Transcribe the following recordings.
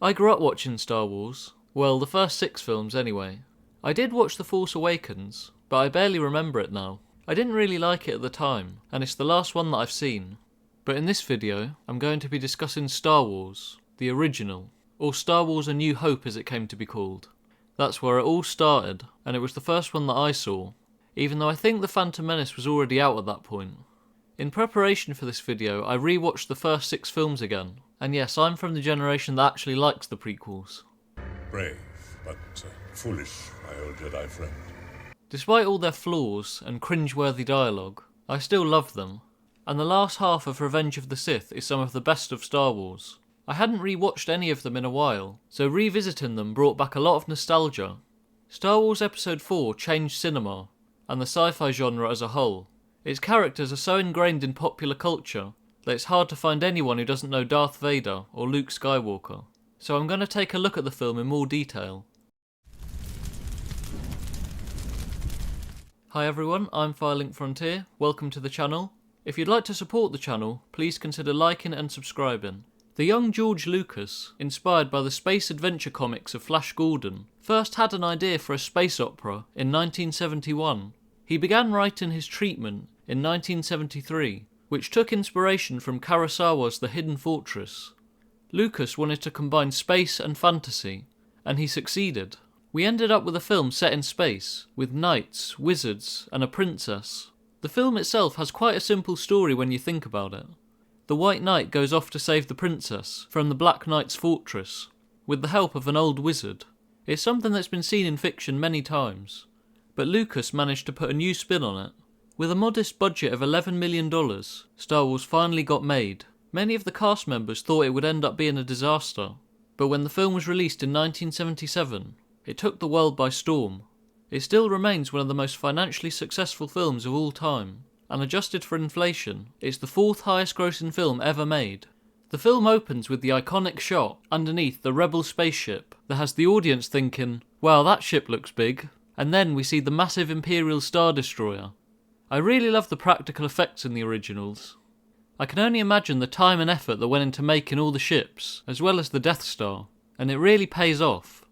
I grew up watching Star Wars. Well, the first 6 films anyway. I did watch The Force Awakens, but I barely remember it now. I didn't really like it at the time, and it's the last one that I've seen. But in this video, I'm going to be discussing Star Wars, the original, or Star Wars A New Hope as it came to be called. That's where it all started, and it was the first one that I saw, even though I think The Phantom Menace was already out at that point. In preparation for this video, I rewatched the first 6 films again, and yes, I'm from the generation that actually likes the prequels. Brave, but foolish, my old Jedi friend. Despite all their flaws and cringe-worthy dialogue, I still love them, and the last half of Revenge of the Sith is some of the best of Star Wars. I hadn't rewatched any of them in a while, so revisiting them brought back a lot of nostalgia. Star Wars Episode 4 changed cinema, and the sci-fi genre as a whole. Its characters are so ingrained in popular culture that it's hard to find anyone who doesn't know Darth Vader or Luke Skywalker. So I'm going to take a look at the film in more detail. Hi everyone, I'm Firelink Frontier, welcome to the channel. If you'd like to support the channel, please consider liking and subscribing. The young George Lucas, inspired by the space adventure comics of Flash Gordon, first had an idea for a space opera in 1971. He began writing his treatment in 1973, which took inspiration from Kurosawa's The Hidden Fortress. Lucas wanted to combine space and fantasy, and he succeeded. We ended up with a film set in space, with knights, wizards, and a princess. The film itself has quite a simple story when you think about it. The White Knight goes off to save the princess from the Black Knight's fortress, with the help of an old wizard. It's something that's been seen in fiction many times, but Lucas managed to put a new spin on it. With a modest budget of $11 million, Star Wars finally got made. Many of the cast members thought it would end up being a disaster, but when the film was released in 1977, it took the world by storm. It still remains one of the most financially successful films of all time, and adjusted for inflation, it's the 4th highest grossing film ever made. The film opens with the iconic shot underneath the Rebel spaceship that has the audience thinking, wow, that ship looks big, and then we see the massive Imperial Star Destroyer. I really love the practical effects in the originals. I can only imagine the time and effort that went into making all the ships, as well as the Death Star, and it really pays off.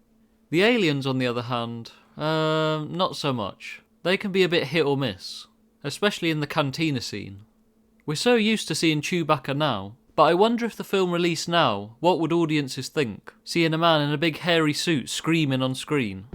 The aliens, on the other hand, not so much. They can be a bit hit or miss, especially in the cantina scene. We're so used to seeing Chewbacca now, but I wonder if the film released now, what would audiences think, seeing a man in a big hairy suit screaming on screen?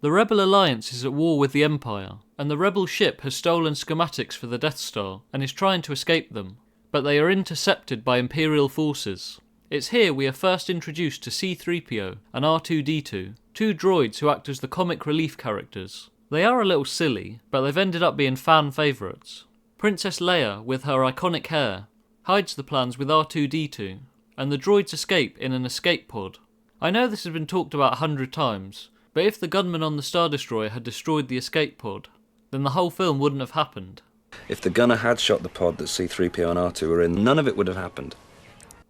The Rebel Alliance is at war with the Empire, and the Rebel ship has stolen schematics for the Death Star and is trying to escape them, but they are intercepted by Imperial forces. It's here we are first introduced to C-3PO and R2-D2, 2 droids who act as the comic relief characters. They are a little silly, but they've ended up being fan favourites. Princess Leia, with her iconic hair, hides the plans with R2-D2, and the droids escape in an escape pod. I know this has been talked about 100 times, but if the gunman on the Star Destroyer had destroyed the escape pod, then the whole film wouldn't have happened. If the gunner had shot the pod that C-3PO and R2 were in, none of it would have happened.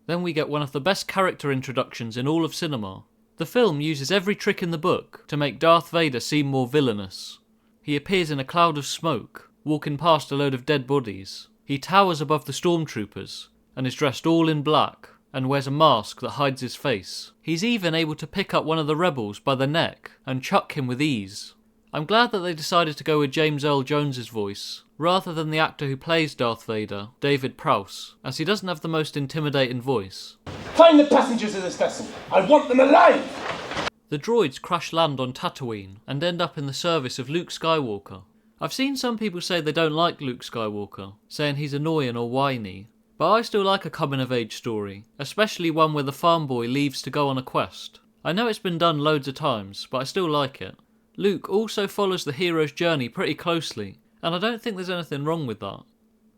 Then we get one of the best character introductions in all of cinema. The film uses every trick in the book to make Darth Vader seem more villainous. He appears in a cloud of smoke, walking past a load of dead bodies. He towers above the stormtroopers, and is dressed all in black, and wears a mask that hides his face. He's even able to pick up one of the rebels by the neck and chuck him with ease. I'm glad that they decided to go with James Earl Jones's voice, rather than the actor who plays Darth Vader, David Prowse, as he doesn't have the most intimidating voice. Find the passengers of this vessel! I want them alive! The droids crash land on Tatooine and end up in the service of Luke Skywalker. I've seen some people say they don't like Luke Skywalker, saying he's annoying or whiny, but I still like a coming-of-age story, especially one where the farm boy leaves to go on a quest. I know it's been done loads of times, but I still like it. Luke also follows the hero's journey pretty closely, and I don't think there's anything wrong with that.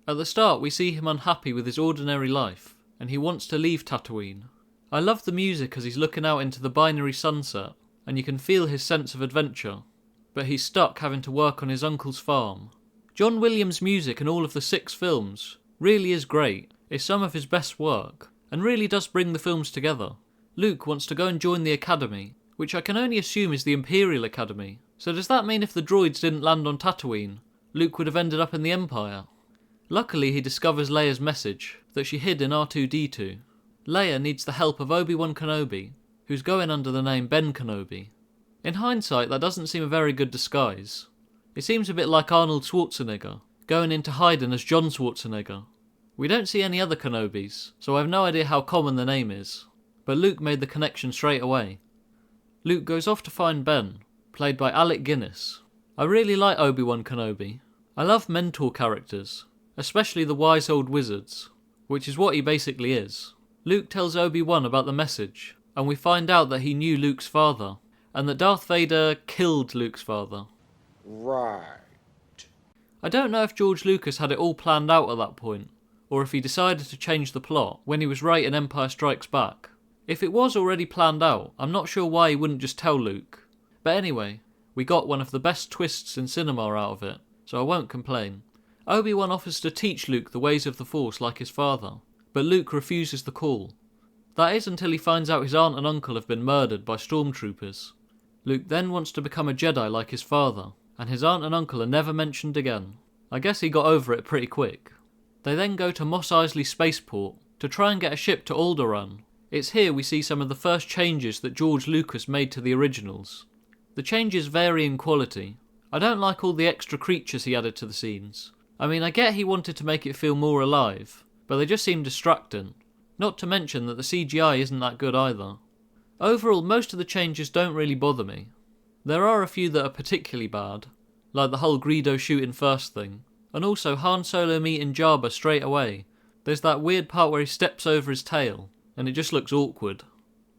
At the start we see him unhappy with his ordinary life, and he wants to leave Tatooine. I love the music as he's looking out into the binary sunset, and you can feel his sense of adventure, but he's stuck having to work on his uncle's farm. John Williams' music in all of the 6 films really is great. It's some of his best work, and really does bring the films together. Luke wants to go and join the Academy, which I can only assume is the Imperial Academy. So does that mean if the droids didn't land on Tatooine, Luke would have ended up in the Empire? Luckily he discovers Leia's message, that she hid in R2-D2. Leia needs the help of Obi-Wan Kenobi, who's going under the name Ben Kenobi. In hindsight, that doesn't seem a very good disguise. It seems a bit like Arnold Schwarzenegger, going into hiding as John Schwarzenegger. We don't see any other Kenobis, so I have no idea how common the name is, but Luke made the connection straight away. Luke goes off to find Ben, played by Alec Guinness. I really like Obi-Wan Kenobi. I love mentor characters, especially the wise old wizards, which is what he basically is. Luke tells Obi-Wan about the message, and we find out that he knew Luke's father, and that Darth Vader killed Luke's father. Right. I don't know if George Lucas had it all planned out at that point, or if he decided to change the plot when he was writing Empire Strikes Back. If it was already planned out, I'm not sure why he wouldn't just tell Luke. But anyway, we got one of the best twists in cinema out of it, so I won't complain. Obi-Wan offers to teach Luke the ways of the Force like his father, but Luke refuses the call. That is until he finds out his aunt and uncle have been murdered by stormtroopers. Luke then wants to become a Jedi like his father, and his aunt and uncle are never mentioned again. I guess he got over it pretty quick. They then go to Mos Eisley Spaceport to try and get a ship to Alderaan. It's here we see some of the first changes that George Lucas made to the originals. The changes vary in quality. I don't like all the extra creatures he added to the scenes. I mean, I get he wanted to make it feel more alive, but they just seem distracting. Not to mention that the CGI isn't that good either. Overall, most of the changes don't really bother me. There are a few that are particularly bad, like the whole Greedo shooting first thing, and also Han Solo meeting Jabba straight away. There's that weird part where he steps over his tail, and it just looks awkward.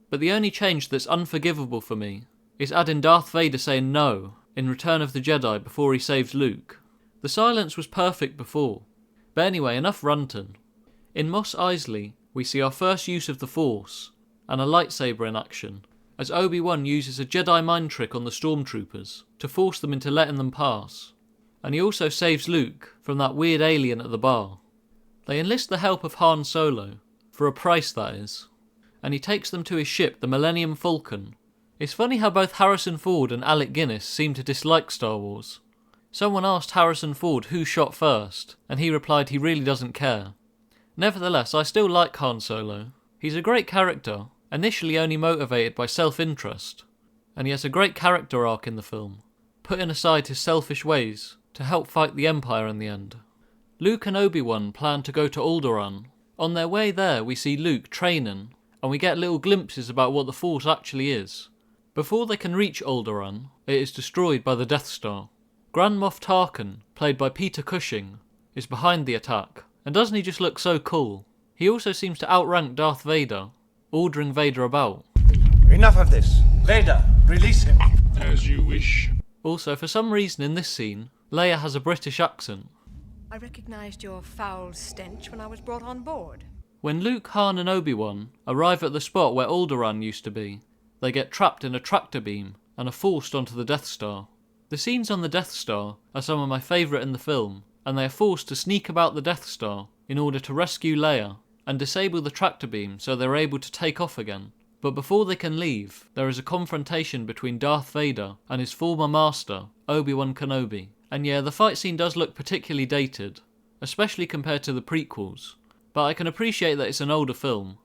But the only change that's unforgivable for me is adding Darth Vader saying no in Return of the Jedi before he saves Luke. The silence was perfect before. But anyway, enough ranting. In Mos Eisley, we see our first use of the Force, and a lightsaber in action, as Obi-Wan uses a Jedi mind trick on the stormtroopers to force them into letting them pass. And he also saves Luke from that weird alien at the bar. They enlist the help of Han Solo, for a price that is, and he takes them to his ship, the Millennium Falcon. It's funny how both Harrison Ford and Alec Guinness seem to dislike Star Wars. Someone asked Harrison Ford who shot first, and he replied he really doesn't care. Nevertheless, I still like Han Solo. He's a great character, initially only motivated by self-interest, and he has a great character arc in the film, putting aside his selfish ways to help fight the Empire in the end. Luke and Obi-Wan plan to go to Alderaan. On their way there, we see Luke training, and we get little glimpses about what the Force actually is. Before they can reach Alderaan, it is destroyed by the Death Star. Grand Moff Tarkin, played by Peter Cushing, is behind the attack, and doesn't he just look so cool? He also seems to outrank Darth Vader, ordering Vader about. Enough of this. Vader, release him. As you wish. Also, for some reason in this scene, Leia has a British accent. I recognised your foul stench when I was brought on board. When Luke, Han and Obi-Wan arrive at the spot where Alderaan used to be, they get trapped in a tractor beam and are forced onto the Death Star. The scenes on the Death Star are some of my favourite in the film, and they are forced to sneak about the Death Star in order to rescue Leia and disable the tractor beam so they're able to take off again. But before they can leave, there is a confrontation between Darth Vader and his former master, Obi-Wan Kenobi. And yeah, the fight scene does look particularly dated, especially compared to the prequels, but I can appreciate that it's an older film.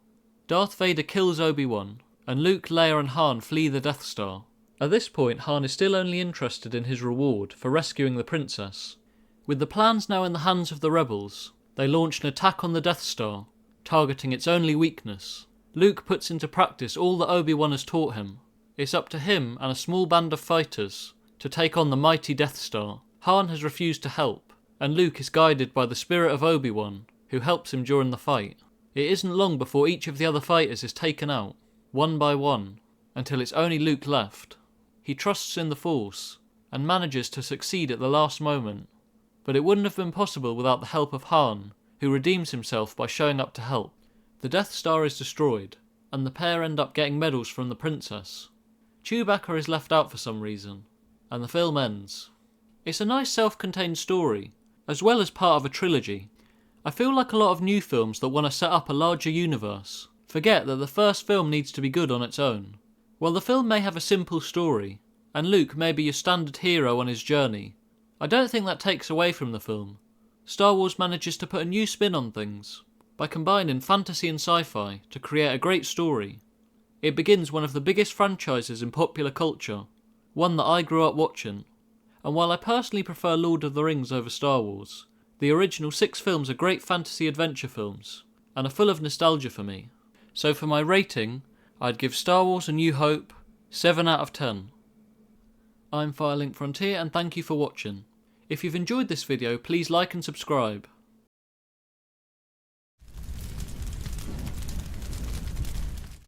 Darth Vader kills Obi-Wan, and Luke, Leia and Han flee the Death Star. At this point, Han is still only interested in his reward for rescuing the princess. With the plans now in the hands of the rebels, they launch an attack on the Death Star, targeting its only weakness. Luke puts into practice all that Obi-Wan has taught him. It's up to him and a small band of fighters to take on the mighty Death Star. Han has refused to help, and Luke is guided by the spirit of Obi-Wan, who helps him during the fight. It isn't long before each of the other fighters is taken out, one by one, until it's only Luke left. He trusts in the Force, and manages to succeed at the last moment, but it wouldn't have been possible without the help of Han, who redeems himself by showing up to help. The Death Star is destroyed, and the pair end up getting medals from the princess. Chewbacca is left out for some reason, and the film ends. It's a nice self-contained story, as well as part of a trilogy. I feel like a lot of new films that want to set up a larger universe forget that the first film needs to be good on its own. While the film may have a simple story, and Luke may be your standard hero on his journey, I don't think that takes away from the film. Star Wars manages to put a new spin on things. by combining fantasy and sci-fi to create a great story. It begins one of the biggest franchises in popular culture, one that I grew up watching, and while I personally prefer Lord of the Rings over Star Wars, the original 6 films are great fantasy adventure films, and are full of nostalgia for me. So for my rating, I'd give Star Wars A New Hope 7 out of 10. I'm Firelink Frontier and thank you for watching. If you've enjoyed this video, please like and subscribe.